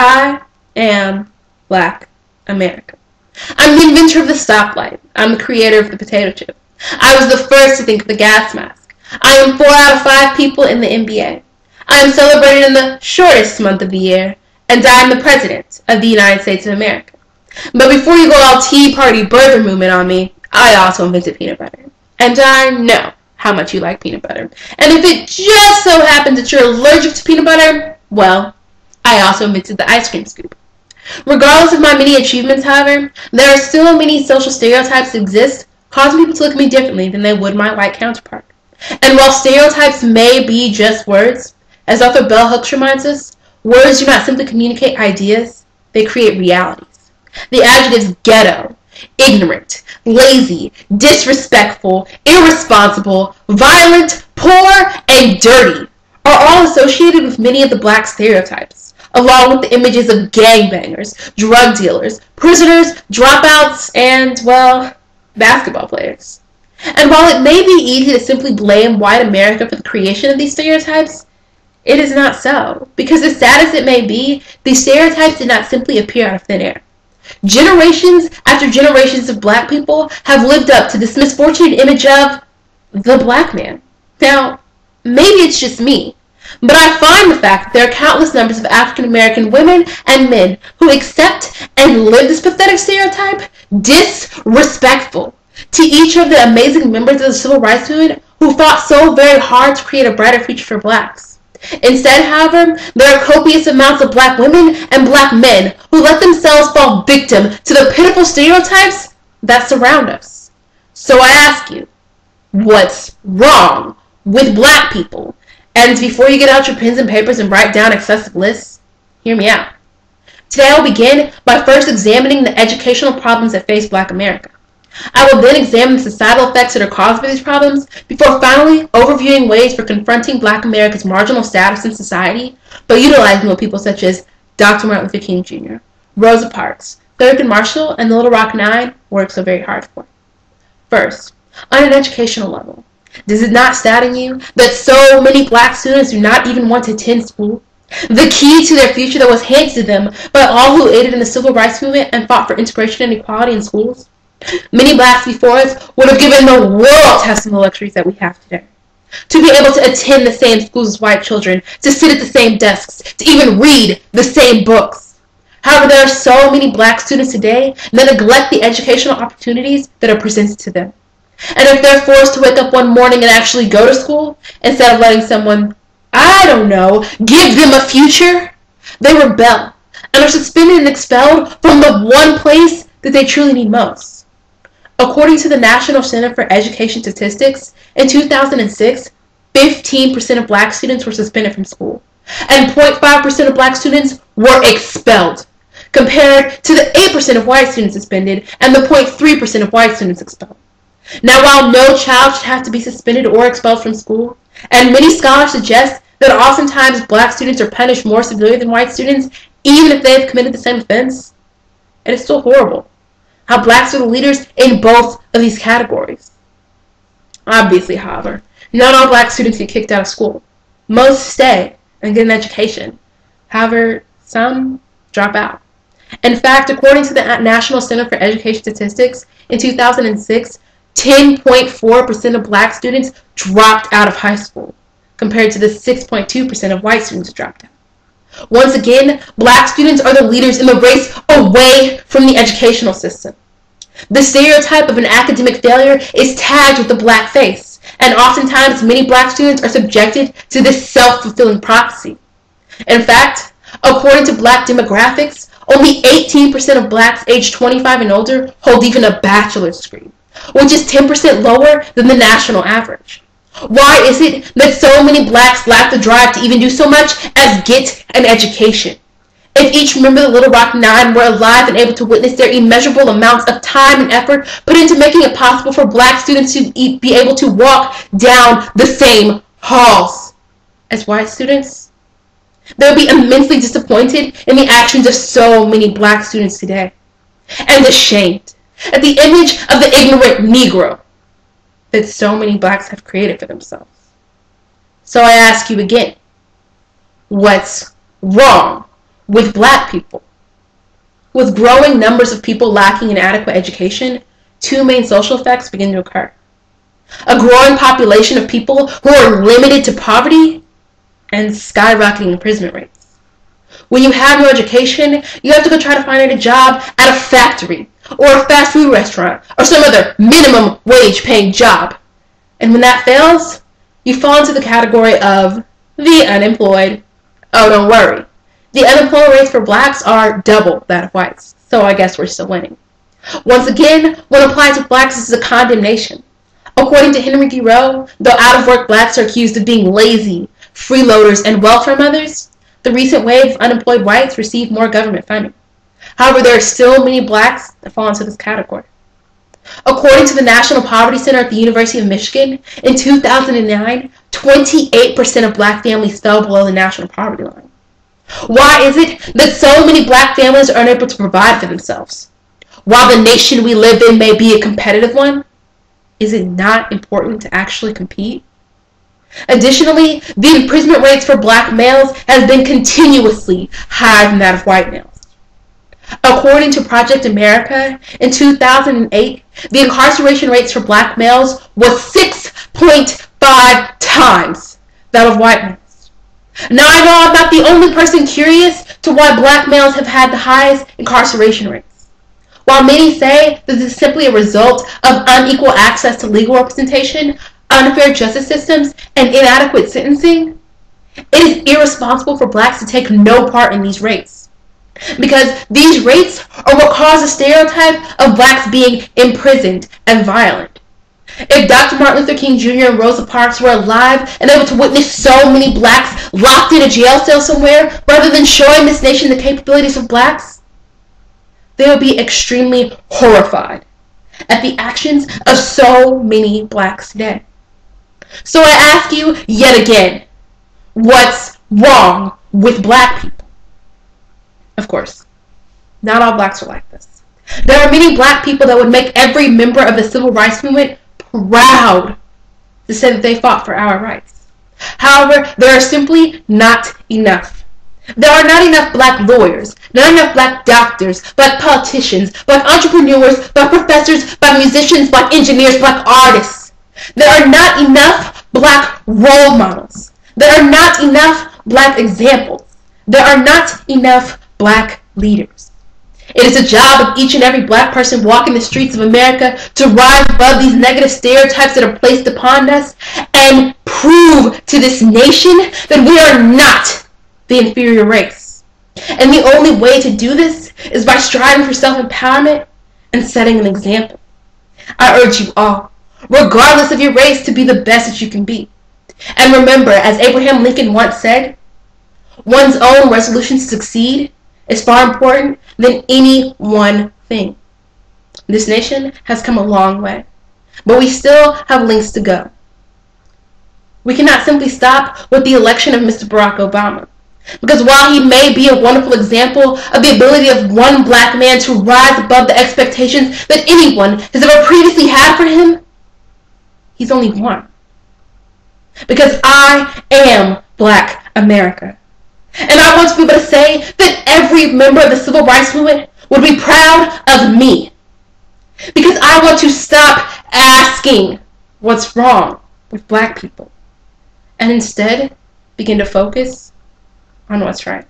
I am Black America. I'm the inventor of the stoplight. I'm the creator of the potato chip. I was the first to think of the gas mask. I am 4 out of 5 people in the NBA. I am celebrated in the shortest month of the year, and I am the President of the United States of America. But before you go all Tea Party birther movement on me, I also invented peanut butter. And I know how much you like peanut butter. And if it just so happens that you're allergic to peanut butter, well, I also invented the ice cream scoop. Regardless of my many achievements, however, there are still many social stereotypes that exist, causing people to look at me differently than they would my white counterpart. And while stereotypes may be just words, as author Bell Hooks reminds us, words do not simply communicate ideas, they create realities. The adjectives ghetto, ignorant, lazy, disrespectful, irresponsible, violent, poor, and dirty are all associated with many of the Black stereotypes, along with the images of gangbangers, drug dealers, prisoners, dropouts, and, well, basketball players. And while it may be easy to simply blame white America for the creation of these stereotypes, it is not so, because as sad as it may be, these stereotypes did not simply appear out of thin air. Generations after generations of Black people have lived up to this misfortunate image of the Black man. Now, maybe it's just me, but I find the fact that there are countless numbers of African American women and men who accept and live this pathetic stereotype disrespectful to each of the amazing members of the Civil Rights Movement who fought so very hard to create a brighter future for Blacks. Instead, however, there are copious amounts of Black women and Black men who let themselves fall victim to the pitiful stereotypes that surround us. So I ask you, what's wrong with Black people? And before you get out your pens and papers and write down excessive lists, hear me out. Today I'll begin by first examining the educational problems that face Black America. I will then examine the societal effects that are caused by these problems before finally overviewing ways for confronting Black America's marginal status in society by utilizing what people such as Dr. Martin Luther King Jr., Rosa Parks, Thurgood Marshall, and the Little Rock Nine worked so very hard for. First, on an educational level, does it not sadden you that so many Black students do not even want to attend school? The key to their future that was handed to them by all who aided in the Civil Rights Movement and fought for integration and equality in schools? Many Blacks before us would have given the world to have some of the luxuries that we have today. To be able to attend the same schools as white children, to sit at the same desks, to even read the same books. However, there are so many Black students today that neglect the educational opportunities that are presented to them. And if they're forced to wake up one morning and actually go to school, instead of letting someone, I don't know, give them a future, they rebel and are suspended and expelled from the one place that they truly need most. According to the National Center for Education Statistics, in 2006, 15% of Black students were suspended from school, and 0.5% of Black students were expelled, compared to the 8% of white students suspended and the 0.3% of white students expelled. Now, while no child should have to be suspended or expelled from school, and many scholars suggest that oftentimes Black students are punished more severely than white students, even if they have committed the same offense, it is still horrible how Blacks are the leaders in both of these categories. Obviously, however, not all Black students get kicked out of school. Most stay and get an education. However, some drop out. In fact, according to the National Center for Education Statistics, in 2006, 10.4% of Black students dropped out of high school, compared to the 6.2% of white students who dropped out. Once again, Black students are the leaders in the race away from the educational system. The stereotype of an academic failure is tagged with the Black face, and oftentimes many Black students are subjected to this self-fulfilling prophecy. In fact, according to Black demographics, only 18% of Blacks aged 25 and older hold even a bachelor's degree, which is 10% lower than the national average. Why is it that so many Blacks lack the drive to even do so much as get an education? If each member of the Little Rock Nine were alive and able to witness their immeasurable amounts of time and effort put into making it possible for Black students to be able to walk down the same halls as white students, they would be immensely disappointed in the actions of so many Black students today, and ashamed at the image of the ignorant Negro that so many Blacks have created for themselves. So I ask you again, what's wrong with black people. With growing numbers of people lacking in adequate education, two main social effects begin to occur. A growing population of people who are limited to poverty and skyrocketing imprisonment rates. When you have no education, you have to go try to find a job at a factory or a fast food restaurant or some other minimum wage paying job. And when that fails, you fall into the category of the unemployed. Oh, don't worry. The unemployment rates for blacks are double that of whites, so I guess we're still winning. Once again, what applies to blacks is a condemnation. According to Henry D. Rowe, though out-of-work blacks are accused of being lazy, freeloaders, and welfare mothers, the recent wave of unemployed whites receive more government funding. However, there are still many blacks that fall into this category. According to the National Poverty Center at the University of Michigan, in 2009, 28% of black families fell below the national poverty line. Why is it that so many black families are unable to provide for themselves? While the nation we live in may be a competitive one, is it not important to actually compete? Additionally, the imprisonment rates for black males has been continuously higher than that of white males. According to Project America, in 2008, the incarceration rates for black males was 6.5 times that of white males. Now I know I'm not the only person curious to why black males have had the highest incarceration rates. While many say that this is simply a result of unequal access to legal representation, unfair justice systems, and inadequate sentencing, it is irresponsible for blacks to take no part in these rates. Because these rates are what cause the stereotype of blacks being imprisoned and violent. If Dr. Martin Luther King Jr. and Rosa Parks were alive and able to witness so many blacks locked in a jail cell somewhere, rather than showing this nation the capabilities of blacks, they would be extremely horrified at the actions of so many blacks today. So I ask you yet again, what's wrong with black people? Of course, not all blacks are like this. There are many black people that would make every member of the civil rights movement proud to say that they fought for our rights. However, there are simply not enough. There are not enough black lawyers, not enough black doctors, black politicians, black entrepreneurs, black professors, black musicians, black engineers, black artists. There are not enough black role models. There are not enough black examples. There are not enough black leaders. It is the job of each and every black person walking the streets of America to rise above these negative stereotypes that are placed upon us and prove to this nation that we are not the inferior race. And the only way to do this is by striving for self-empowerment and setting an example. I urge you all, regardless of your race, to be the best that you can be. And remember, as Abraham Lincoln once said, one's own resolution to succeed is far important than any one thing. This nation has come a long way, but we still have lengths to go. We cannot simply stop with the election of Mr. Barack Obama, because while he may be a wonderful example of the ability of one black man to rise above the expectations that anyone has ever previously had for him, he's only one. Because I am Black America. And I want to be able to say that every member of the civil rights movement would be proud of me. Because I want to stop asking what's wrong with black people and instead begin to focus on what's right.